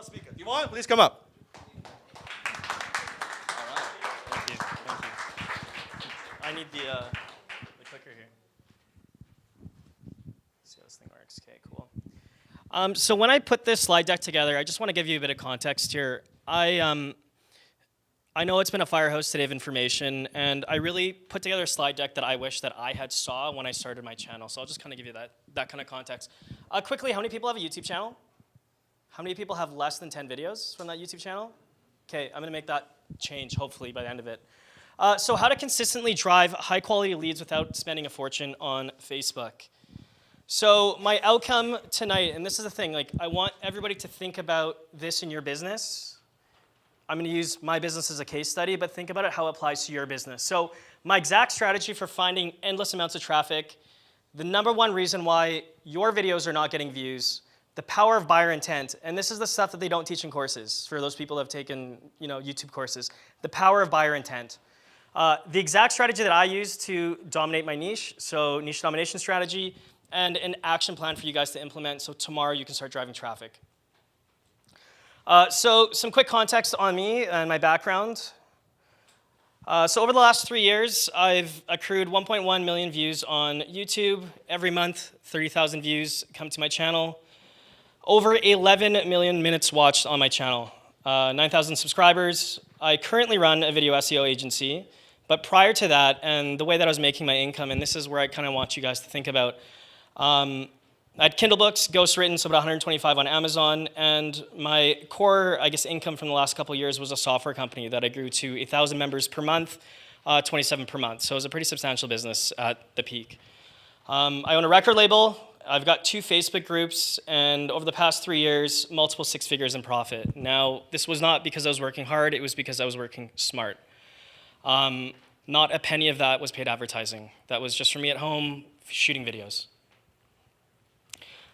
keynote speaker. Dewan, please come up. Thank you. I need the clicker here. Let's see how this thing works. Okay, cool. So when I put this slide deck together, I just want to give you a bit of context here. I know it's been a fire hose today of information, and I really put together a slide deck that I wish that I had saw when I started my channel. So I'll just kind of give you that kind of context. Quickly, how many people have a YouTube channel? How many people have less than 10 videos from that YouTube channel? Okay, I'm going to make that change, hopefully, by the end of it. So how to consistently drive high-quality leads without spending a fortune on Facebook. So my outcome tonight, and this is the thing, like I want everybody to think about this in your business. I'm going to use my business as a case study, but think about it how it applies to your business. So my exact strategy for finding endless amounts of traffic, the number one reason why your videos are not getting views, the power of buyer intent, and this is the stuff that they don't teach in courses for those people that have taken YouTube courses, the power of buyer intent. The exact strategy that I use to dominate my niche, so niche domination strategy, and an action plan for you guys to implement so tomorrow you can start driving traffic. So some quick context on me and my background. So over the last 3 years, I've accrued 1.1 million views on YouTube. Every month, 30,000 views come to my channel. Over 11 million minutes watched on my channel. 9,000 subscribers. I currently run a video SEO agency. But prior to that, and the way that I was making my income, and this is where I kind of want you guys to think about, I had Kindle books, ghostwritten, so about 125 on Amazon, and my core, income from the last couple of years was a software company that I grew to 1,000 members per month, 27 per month. So it was a pretty substantial business at the peak. I own a record label. I've got 2 Facebook groups, and over the past 3 years, multiple 6 figures in profit. Now, this was not because I was working hard, it was because I was working smart. Not a penny of that was paid advertising. That was just for me at home, shooting videos.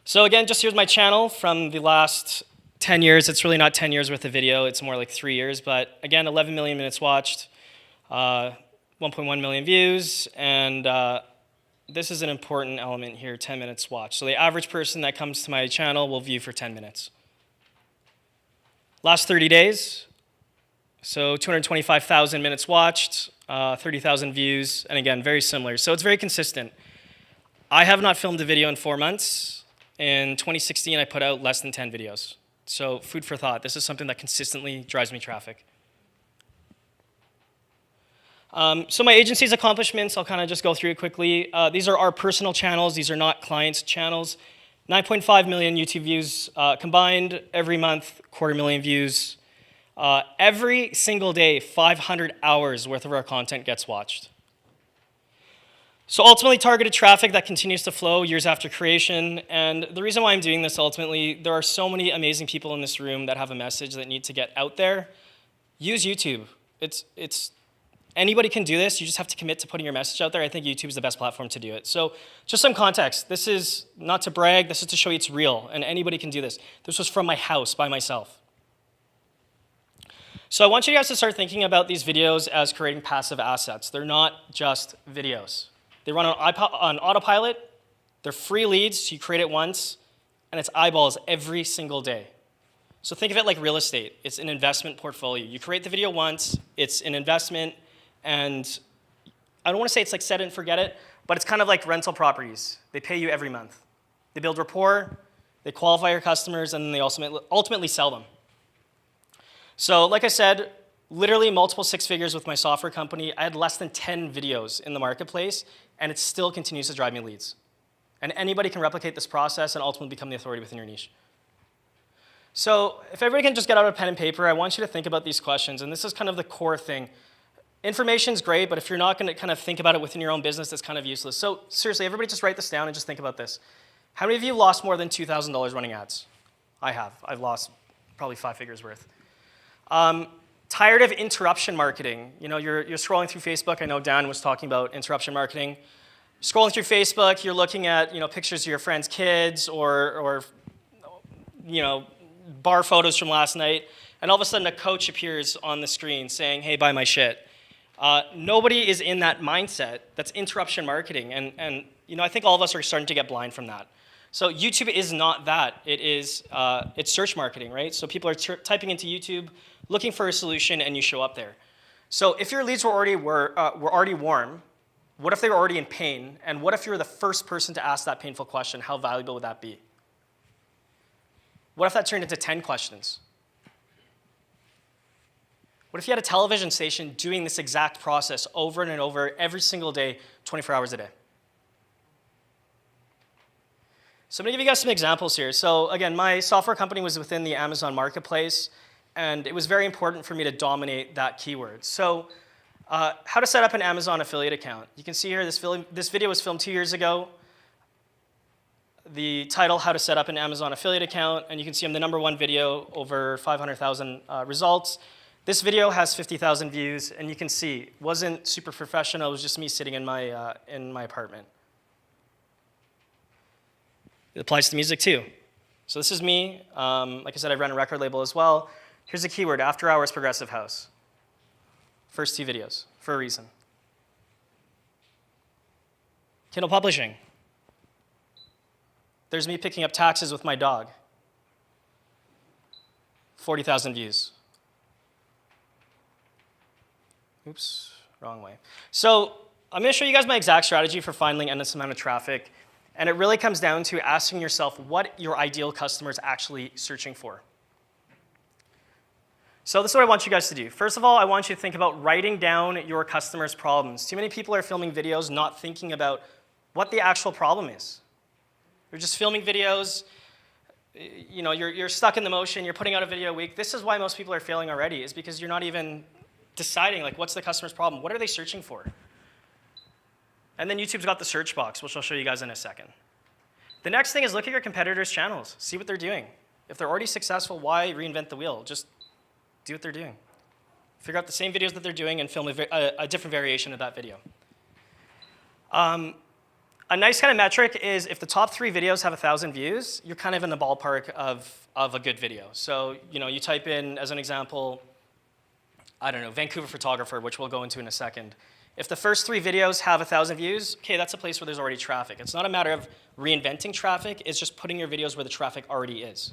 So again, just here's my channel from the last 10 years. It's really not 10 years worth of video, it's more like 3 years, but again, 11 million minutes watched, 1.1 million views, and this is an important element here, 10 minutes watched. So the average person that comes to my channel will view for 10 minutes. Last 30 days, so 225,000 minutes watched, 30,000 views, and again, very similar. So it's very consistent. I have not filmed a video in 4 months. In 2016, I put out less than 10 videos. So food for thought. This is something that consistently drives me traffic. So my agency's accomplishments, I'll kind of just go through it quickly. These are our personal channels. These are not clients' channels. 9.5 million YouTube views combined every month, 250,000 views. Every single day, 500 hours worth of our content gets watched. So ultimately, targeted traffic that continues to flow years after creation. And the reason why I'm doing this ultimately, there are so many amazing people in this room that have a message that need to get out there. Use YouTube. Anybody can do this. You just have to commit to putting your message out there. I think YouTube is the best platform to do it. So just some context. This is not to brag. This is to show you it's real. And anybody can do this. This was from my house by myself. So I want you guys to start thinking about these videos as creating passive assets. They're not just videos. They run on autopilot, they're free leads, so you create it once, and it's eyeballs every single day. So think of it like real estate. It's an investment portfolio. You create the video once, it's an investment, and I don't want to say it's like set it and forget it, but it's kind of like rental properties. They pay you every month. They build rapport, they qualify your customers, and then they ultimately sell them. So like I said, literally multiple 6 figures with my software company. I had less than 10 videos in the marketplace, and it still continues to drive me leads. And anybody can replicate this process and ultimately become the authority within your niche. So if everybody can just get out a pen and paper, I want you to think about these questions, and this is kind of the core thing. Information's great, but if you're not going to kind of think about it within your own business, it's kind of useless. So seriously, everybody just write this down and just think about this. How many of you lost more than $2,000 running ads? I have. I've lost probably 5 figures worth. Tired of interruption marketing. You're scrolling through Facebook. I know Dan was talking about interruption marketing. Scrolling through Facebook, you're looking at pictures of your friends' kids or bar photos from last night, and all of a sudden a coach appears on the screen saying, "Hey, buy my shit." Nobody is in that mindset. That's interruption marketing, and I think all of us are starting to get blind from that. So YouTube is not that. It's search marketing, right? So people are typing into YouTube, looking for a solution, and you show up there. So if your leads were already warm, what if they were already in pain? And what if you were the first person to ask that painful question? How valuable would that be? What if that turned into 10 questions? What if you had a television station doing this exact process over and over every single day, 24 hours a day? So I'm going to give you guys some examples here. So again, my software company was within the Amazon marketplace, and it was very important for me to dominate that keyword. So how to set up an Amazon affiliate account. You can see here this video was filmed 2 years ago. The title, how to set up an Amazon affiliate account, and you can see I'm the #1 video, over 500,000 results. This video has 50,000 views, and you can see it wasn't super professional. It was just me sitting in my apartment. It applies to music too. So this is me. Like I said, I run a record label as well. Here's a keyword: after hours progressive house. First 2 videos for a reason. Kindle publishing. There's me picking up taxes with my dog. 40,000 views. Oops, wrong way. So I'm going to show you guys my exact strategy for finding endless amount of traffic. And it really comes down to asking yourself what your ideal customer is actually searching for. So this is what I want you guys to do. First of all, I want you to think about writing down your customers' problems. Too many people are filming videos not thinking about what the actual problem is. You're just filming videos, you know, you're stuck in the motion, you're putting out a video a week. This is why most people are failing already, is because you're not even deciding, like, what's the customer's problem? What are they searching for? And then YouTube's got the search box, which I'll show you guys in a second. The next thing is look at your competitors' channels. See what they're doing. If they're already successful, why reinvent the wheel? Just do what they're doing. Figure out the same videos that they're doing and film a different variation of that video. A nice kind of metric is if the top 3 videos have 1,000 views, you're kind of in the ballpark of a good video. So, you know, you type in, as an example, I don't know, Vancouver photographer, which we'll go into in a second. If the first 3 videos have 1,000 views, okay, that's a place where there's already traffic. It's not a matter of reinventing traffic, it's just putting your videos where the traffic already is.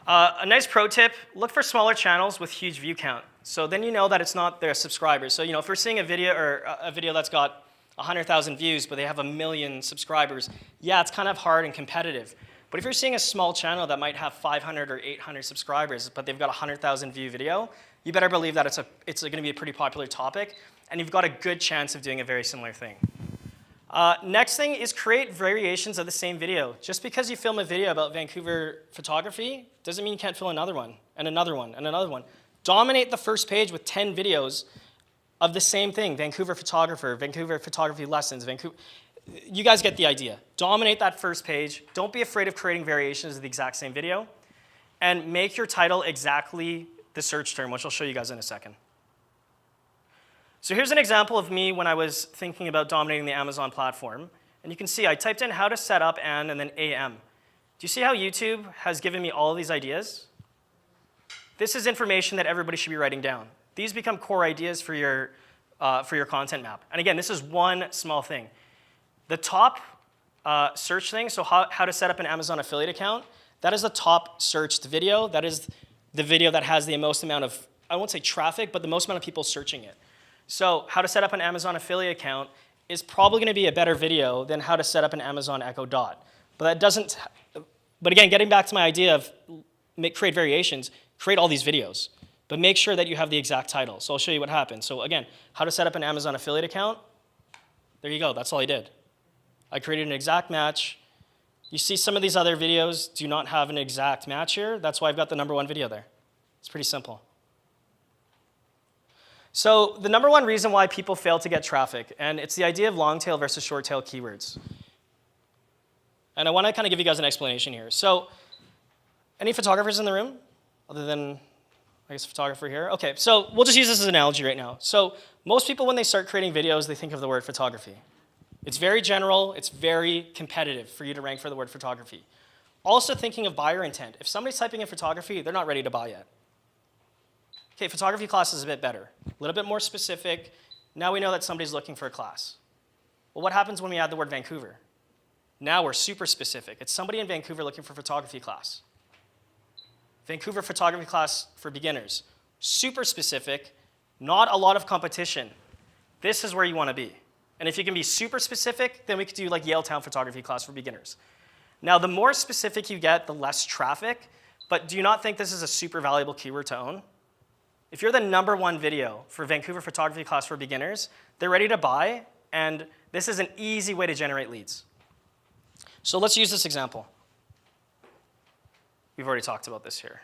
A nice pro tip, look for smaller channels with huge view count. So then you know that it's not their subscribers. So, you know, if we're seeing a video that's got 100,000 views, but they have 1 million subscribers, yeah, it's kind of hard and competitive. But if you're seeing a small channel that might have 500 or 800 subscribers, but they've got a 100,000 view video, you better believe that it's going to be a pretty popular topic, and you've got a good chance of doing a very similar thing. Next thing is create variations of the same video. Just because you film a video about Vancouver photography doesn't mean you can't film another one, and another one, and another one. Dominate the first page with 10 videos of the same thing: Vancouver photographer, Vancouver photography lessons, Vancouver. You guys get the idea. Dominate that first page. Don't be afraid of creating variations of the exact same video. And make your title exactly the search term, which I'll show you guys in a second. So here's an example of me when I was thinking about dominating the Amazon platform. And you can see I typed in how to set up and then AM. Do you see how YouTube has given me all of these ideas? This is information that everybody should be writing down. These become core ideas for your content map. And again, this is one small thing. The top search thing, so how to set up an Amazon affiliate account, that is the top searched video. That is the video that has the most amount of, I won't say traffic, but the most amount of people searching it. So how to set up an Amazon affiliate account is probably going to be a better video than how to set up an Amazon Echo Dot. But again, getting back to my idea of create variations, create all these videos. But make sure that you have the exact title. So I'll show you what happens. So again, how to set up an Amazon affiliate account. There you go, that's all I did. I created an exact match. You see some of these other videos do not have an exact match here. That's why I've got the #1 video there. It's pretty simple. So the #1 reason why people fail to get traffic, and it's the idea of long tail versus short tail keywords. And I want to kind of give you guys an explanation here. So any photographers in the room other than, I guess, a photographer here? Okay, so we'll just use this as an analogy right now. So most people, when they start creating videos, they think of the word photography. It's very general, it's very competitive for you to rank for the word photography. Also thinking of buyer intent. If somebody's typing in photography, they're not ready to buy yet. Okay, photography class is a bit better, a little bit more specific. Now we know that somebody's looking for a class. Well, what happens when we add the word Vancouver? Now we're super specific. It's somebody in Vancouver looking for photography class. Vancouver photography class for beginners. Super specific, not a lot of competition. This is where you want to be. And if you can be super specific, then we could do like Yaletown photography class for beginners. Now, the more specific you get, the less traffic, but do you not think this is a super valuable keyword to own? If you're the #1 video for Vancouver photography class for beginners, they're ready to buy, and this is an easy way to generate leads. So let's use this example. We've already talked about this here.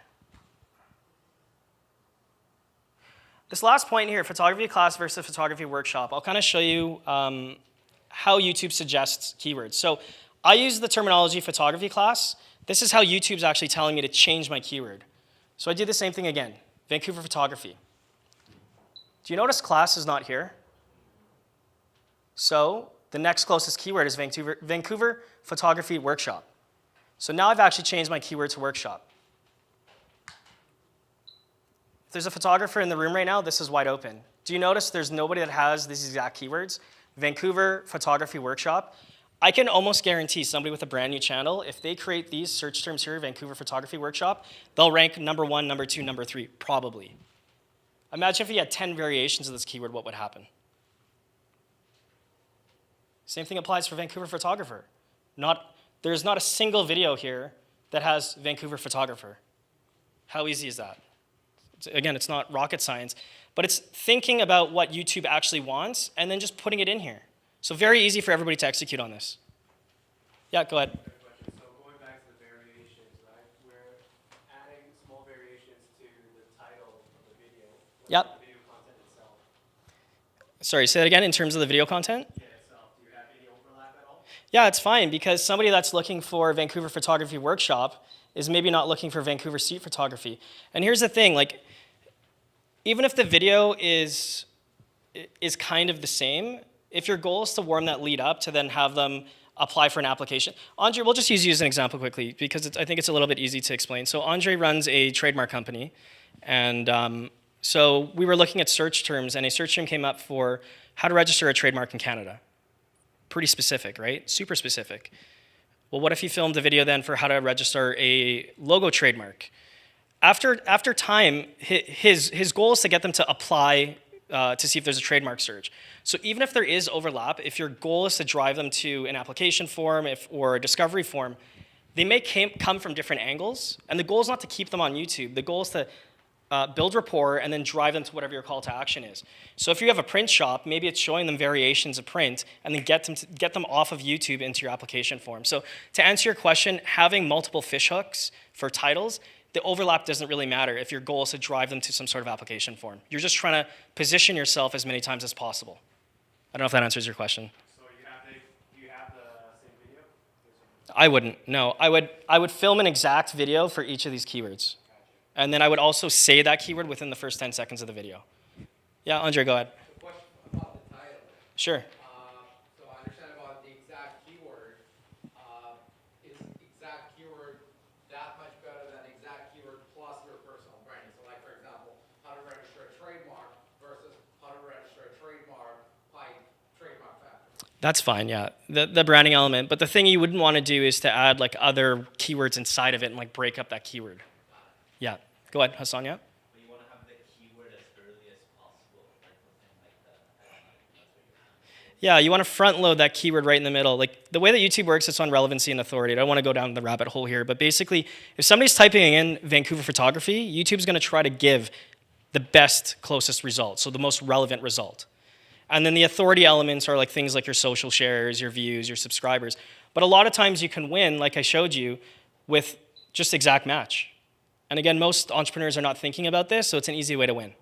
This last point here, photography class versus photography workshop, I'll kind of show you how YouTube suggests keywords. So I use the terminology photography class. This is how YouTube's actually telling me to change my keyword. So I do the same thing again, Vancouver photography. Do you notice class is not here? So the next closest keyword is Vancouver photography workshop. So now I've actually changed my keyword to workshop. If there's a photographer in the room right now, this is wide open. Do you notice there's nobody that has these exact keywords? Vancouver photography workshop. I can almost guarantee somebody with a brand new channel, if they create these search terms here, Vancouver photography workshop, they'll rank #1, #2, #3, probably. Imagine if you had 10 variations of this keyword, what would happen? Same thing applies for Vancouver photographer. There's not a single video here that has Vancouver photographer. How easy is that? Again, it's not rocket science, but it's thinking about what YouTube actually wants and then just putting it in here. So very easy for everybody to execute on this. Yeah, go ahead. So going back to the variations, right? We're adding small variations to the title of the video. Yep. The video content itself. Sorry, say that again in terms of the video content? Yeah, itself. Do you have any overlap at all? Yeah, it's fine because somebody that's looking for Vancouver photography workshop is maybe not looking for Vancouver street photography. And here's the thing, like, even if the video is kind of the same, if your goal is to warm that lead up to then have them apply for an application. Andre, we'll just use you as an example quickly because I think it's a little bit easy to explain. So Andre runs a trademark company, and so we were looking at search terms, and a search term came up for how to register a trademark in Canada. Pretty specific, right? Super specific. Well, what if he filmed a video then for how to register a logo trademark? After time, his goal is to get them to apply to see if there's a trademark search. So even if there is overlap, if your goal is to drive them to an application form or a discovery form, they may come from different angles, and the goal is not to keep them on YouTube. The goal is to build rapport and then drive them to whatever your call to action is. So if you have a print shop, maybe it's showing them variations of print and then get them off of YouTube into your application form. So to answer your question, having multiple fishhooks for titles, the overlap doesn't really matter if your goal is to drive them to some sort of application form. You're just trying to position yourself as many times as possible. I don't know if that answers your question. So do you have the same video? I wouldn't, no. I would film an exact video for each of these keywords. And then I would also say that keyword within the first 10 seconds of the video. Yeah, Andre, go ahead. The question about the title. Sure. So I understand about the exact keyword. Is exact keyword that much better than exact keyword plus your personal branding? So like, for example, how to register a trademark versus how to register a trademark by Trademark Factory. That's fine, yeah. The branding element. But the thing you wouldn't want to do is to add like other keywords inside of it and like break up that keyword. Yeah. Go ahead, Hassan, yeah? But you want to have the keyword as early as possible, like within like the. Yeah, you want to front load that keyword right in the middle. Like the way that YouTube works, it's on relevancy and authority. I don't want to go down the rabbit hole here, but basically, if somebody's typing in Vancouver photography, YouTube's going to try to give the best, closest result, so the most relevant result. And then the authority elements are like things like your social shares, your views, your subscribers. But a lot of times you can win, like I showed you, with just exact match. And again, most entrepreneurs are not thinking about this, so it's an easy way to win.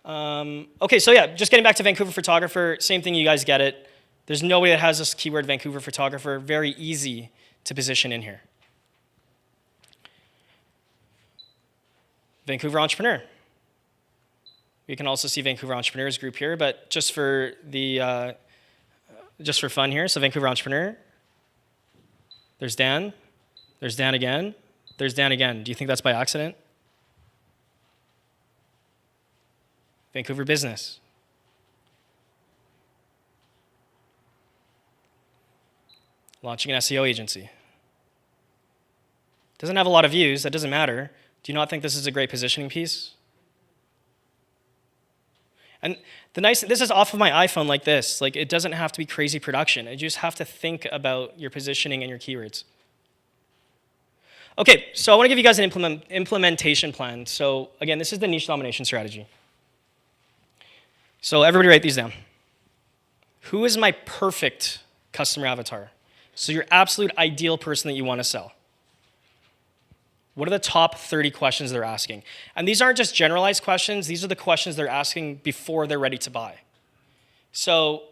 Okay, so yeah, just getting back to Vancouver photographer, same thing, you guys get it. There's nobody that has this keyword Vancouver photographer, very easy to position in here. Vancouver Entrepreneur. We can also see Vancouver Entrepreneurs Group here, but just for fun here, so Vancouver Entrepreneur. There's Dan. There's Dan again. There's Dan again. Do you think that's by accident? Vancouver Business. Launching an SEO agency. Doesn't have a lot of views, that doesn't matter. Do you not think this is a great positioning piece? And this is off of my iPhone like this. Like, it doesn't have to be crazy production. You just have to think about your positioning and your keywords. Okay, so I want to give you guys an implementation plan. So again, this is the niche domination strategy. So everybody write these down. Who is my perfect customer avatar? So your absolute ideal person that you want to sell. What are the top 30 questions they're asking? And these aren't just generalized questions. These are the questions they're asking before they're ready to buy. So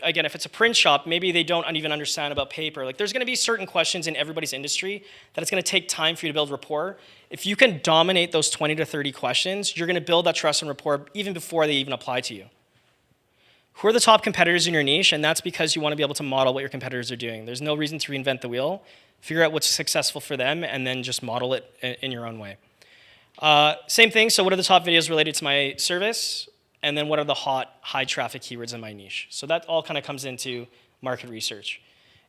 again, if it's a print shop, maybe they don't even understand about paper. Like, there's going to be certain questions in everybody's industry that it's going to take time for you to build rapport. If you can dominate those 20 to 30 questions, you're going to build that trust and rapport even before they even apply to you. Who are the top competitors in your niche? And that's because you want to be able to model what your competitors are doing. There's no reason to reinvent the wheel. Figure out what's successful for them, and then just model it in your own way. Same thing, so what are the top videos related to my service? And then what are the hot, high traffic keywords in my niche? So that all kind of comes into market research.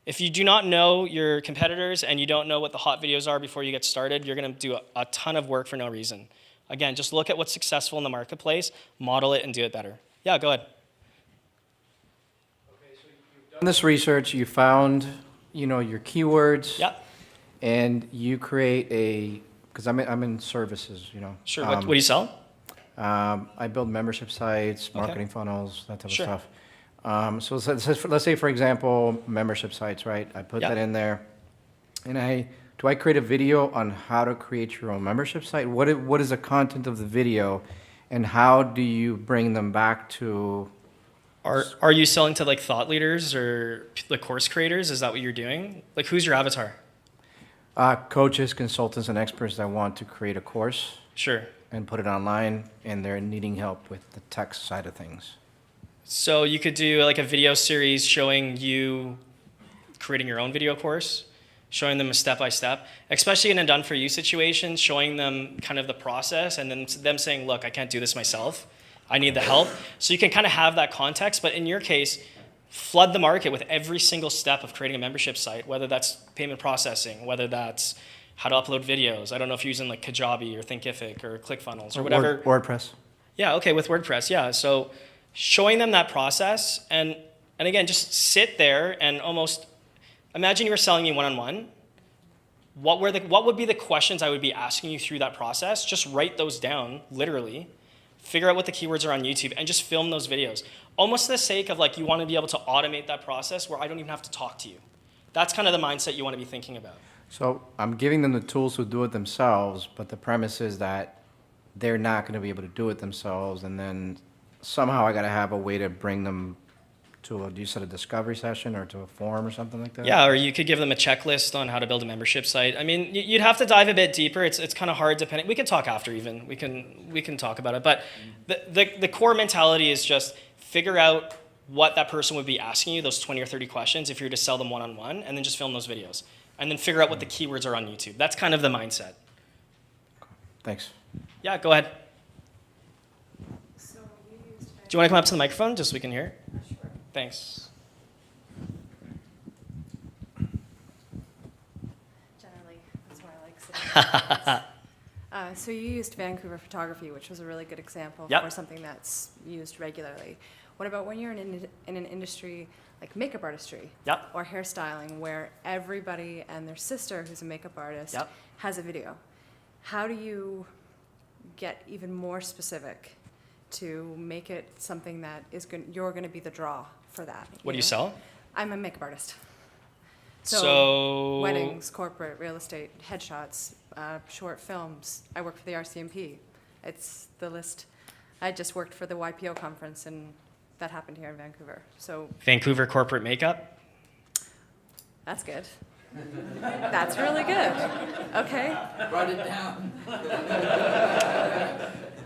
If you do not know your competitors and you don't know what the hot videos are before you get started, you're going to do a ton of work for no reason. Again, just look at what's successful in the marketplace, model it, and do it better. Yeah, go ahead. Okay, so you've done this research, you found, your keywords. Yeah. And you create because I'm in services, Sure, what do you sell? I build membership sites, Okay. marketing funnels, that type Sure. of stuff. So let's say, for example, membership sites, right? I put Yeah. that in there. And do I create a video on how to create your own membership site? What is the content of the video? And how do you bring them back to... Are you selling to like thought leaders or like course creators? Is that what you're doing? Like, who's your avatar? Coaches, consultants, and experts that want to create a course Sure. and put it online, and they're needing help with the tech side of things. So you could do like a video series showing you creating your own video course, showing them a step-by-step, especially in a done-for-you situation, showing them kind of the process, and then them saying, look, I can't do this myself. I need the help. So you can kind of have that context, but in your case, flood the market with every single step of creating a membership site, whether that's payment processing, whether that's how to upload videos. I don't know if you're using like Kajabi or Thinkific or ClickFunnels or whatever. WordPress. Yeah, okay, with WordPress, yeah. So showing them that process, and again, just sit there and almost imagine you were selling me one-on-one. What would be the questions I would be asking you through that process? Just write those down, literally. Figure out what the keywords are on YouTube and just film those videos. Almost for the sake of like you want to be able to automate that process where I don't even have to talk to you. That's kind of the mindset you want to be thinking about. So I'm giving them the tools to do it themselves, but the premise is that they're not going to be able to do it themselves, and then somehow I got to have a way to bring them to you said a discovery session or to a forum or something like that? Yeah, or you could give them a checklist on how to build a membership site. I mean, you'd have to dive a bit deeper. It's kind of hard depending. We can talk after even. We can talk about it. But the core mentality is just figure out what that person would be asking you, those 20 or 30 questions, if you were to sell them one-on-one, and then just film those videos. And then figure out what the keywords are on YouTube. That's kind of the mindset. Thanks. Yeah, go ahead. So you used Do you want to come up to the microphone just so we can hear? Sure. Thanks. Generally, that's where I like sitting. So you used Vancouver photography, which was a really good example Yep. for something that's used regularly. What about when you're in an industry like makeup artistry Yep. or hairstyling, where everybody and their sister, who's a makeup artist, Yep. has a video? How do you get even more specific to make it something that is you're going to be the draw for that? What do you know? sell? I'm a makeup artist. So Weddings, corporate, real estate, headshots, short films. I work for the RCMP. It's the list. I just worked for the YPO conference, and that happened here in Vancouver. So Vancouver corporate makeup. that's good. That's really good. Okay, Write it down.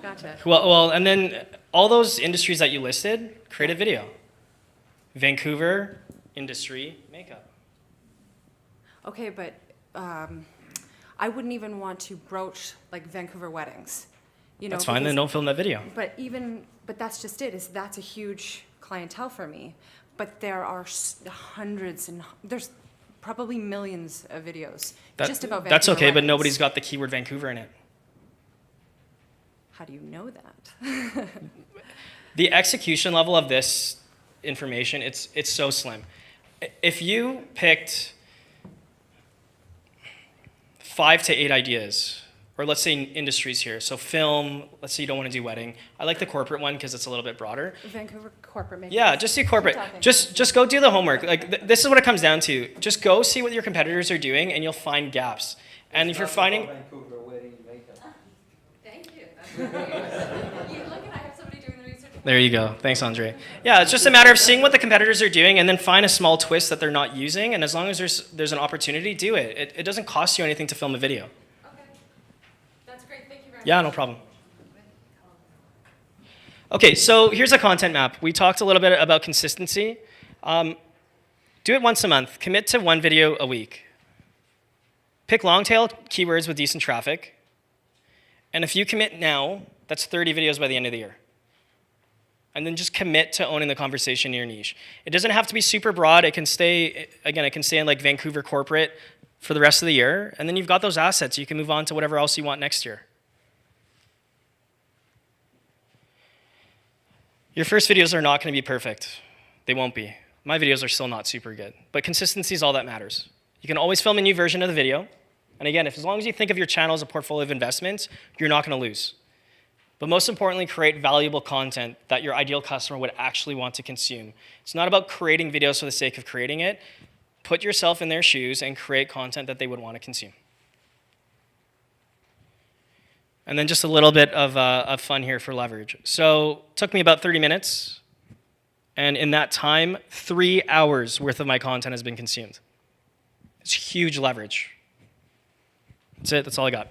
gotcha. Well, and then all those industries that you listed, create a video. Vancouver industry makeup. Okay, but I wouldn't even want to broach like Vancouver weddings. You know, That's fine. Then because- don't film that video. But that's just it. Is that's a huge clientele for me. But there are hundreds and there's probably millions of videos That- just about Vancouver that's okay, but weddings. nobody's got the keyword Vancouver in it. How do you know that? The execution level of this information, it's so slim. If you picked 5 to 8 ideas, or let's say industries here, so film, let's say you don't want to do wedding. I like the corporate one because it's a little bit broader. Vancouver corporate makers. Yeah, just do corporate. Talking. Just go do the homework. Like this is what it comes down to. Just go see what your competitors are doing, and you'll find gaps. And if you're finding, Vancouver wedding makeup. Thank you. That's great. You look, and I have somebody doing the research. there you go. Thanks, Andre. Yeah, it's just a matter of seeing what the competitors are doing, and then find a small twist that they're not using. And as long as there's an opportunity, do it. It doesn't cost you anything to film a video. Okay. That's great. Thank you very much. Yeah, no problem. Okay, so here's a content map. We talked a little bit about consistency. Do it once a month. Commit to 1 video a week. Pick long tail keywords with decent traffic. And if you commit now, that's 30 videos by the end of the year. And then just commit to owning the conversation in your niche. It doesn't have to be super broad. It can stay, again, it can stay in like Vancouver corporate for the rest of the year. And then you've got those assets. You can move on to whatever else you want next year. Your first videos are not going to be perfect. They won't be. My videos are still not super good. But consistency is all that matters. You can always film a new version of the video. And again, as long as you think of your channel as a portfolio of investments, you're not going to lose. But most importantly, create valuable content that your ideal customer would actually want to consume. It's not about creating videos for the sake of creating it. Put yourself in their shoes and create content that they would want to consume. And then just a little bit of fun here for leverage. So it took me about 30 minutes. And in that time, 3 hours worth of my content has been consumed. It's huge leverage. That's it. That's all I got.